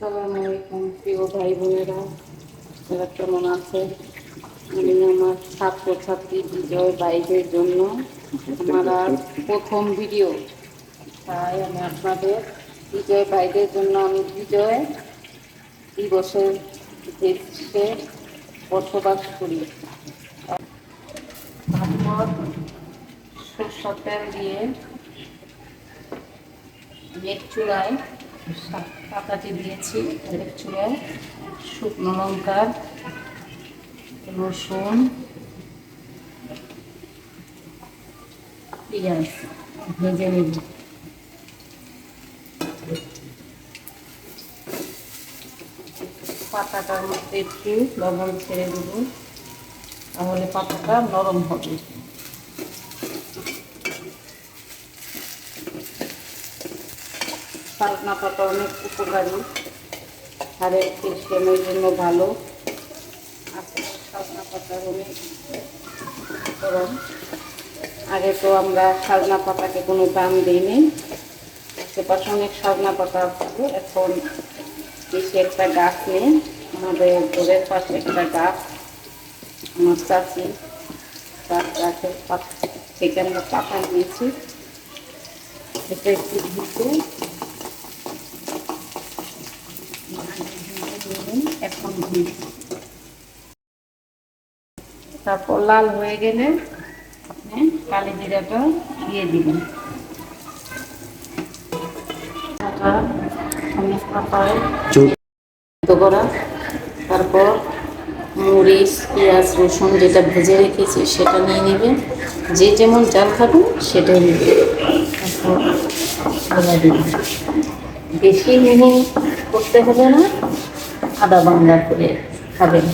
আসসালামু আলাইকুম প্রিয় ভাই বোনেরা, এরা কেমন আছে? আমি আমার ছাত্রছাত্রী বিজয় ভাইদের জন্য আমার আর প্রথম ভিডিও, তাই আমি আপনাদের বিজয় ভাইদের জন্য আমি বিজয় দিবসের দেশে বসবাস করি। তারপর সরষের তেল দিয়ে মেঘ চূড়ায় পাতাটি দিয়েছি, মেঘ চূড়ায় শুকনো লঙ্কা, রসুন, পেঁয়াজ ভেজে নিব। পাতাটার মধ্যে একটু লবণ ছেড়ে দেব, তাহলে পাতাটা নরম হবে। সজনা পাতা অনেক উপকারী, হাড়ের ক্যালসিয়ামের জন্য ভালো। সজনা পাতার অনেক গরম। আগে তো আমরা সজনা পাতাকে কোনো দাম দিইনি, আশেপাশে অনেক সজনা পাতা আছে। এখন বেশি একটা গাছ নেই, আমাদের ঘরের পাশে একটা গাছ, আমার চাচি গাছের পাতা থেকে আমরা পাতা নিয়েছি। এটা একটু ধুতে এখন তারপর লাল হয়ে গেলে কালি জিরাটা দিয়ে দিবেন। তারপর মরিচ, পেঁয়াজ, রসুন যেটা ভেজে রেখেছি সেটা নিয়ে নেবেন। যে যেমন চাল খাবেন সেটাই নেবেন। তারপর দিবেন, বেশি মিহি করতে হবে না, আদা বাংলা করে খাবেন।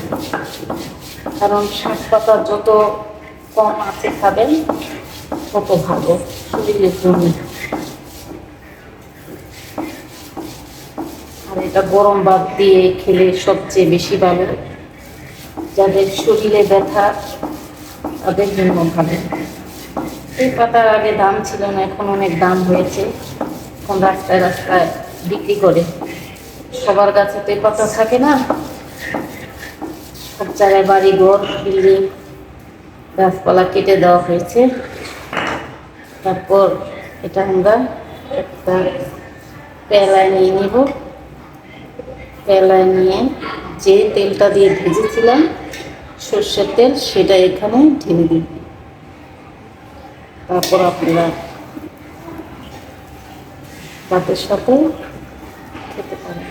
কারণ শাক পাতা যত কম আছে খাবেন তত ভালো শরীরের জন্য। আর এটা গরম ভাত দিয়ে খেলে সবচেয়ে বেশি ভালো। যাদের শরীরে ব্যথা তাদের জন্য ভালো। এই পাতার আগে দাম ছিল না, এখন অনেক দাম হয়েছে। এখন রাস্তায় রাস্তায় বিক্রি করে। সবার কাছে তো এই পাতা থাকে না, সব জায়গায় বাড়ি ঘর বিল্ডিং গাছপালা কেটে দেওয়া হয়েছে। তারপর এটা আমরা একটা পেলায় নিয়ে নিব। পেলায় নিয়ে যে তেলটা দিয়ে ভেজেছিলাম সর্ষের তেল, সেটা এখানে ঢেলে দিন। তারপর আপনারা ভাতের সাথে খেতে পারেন।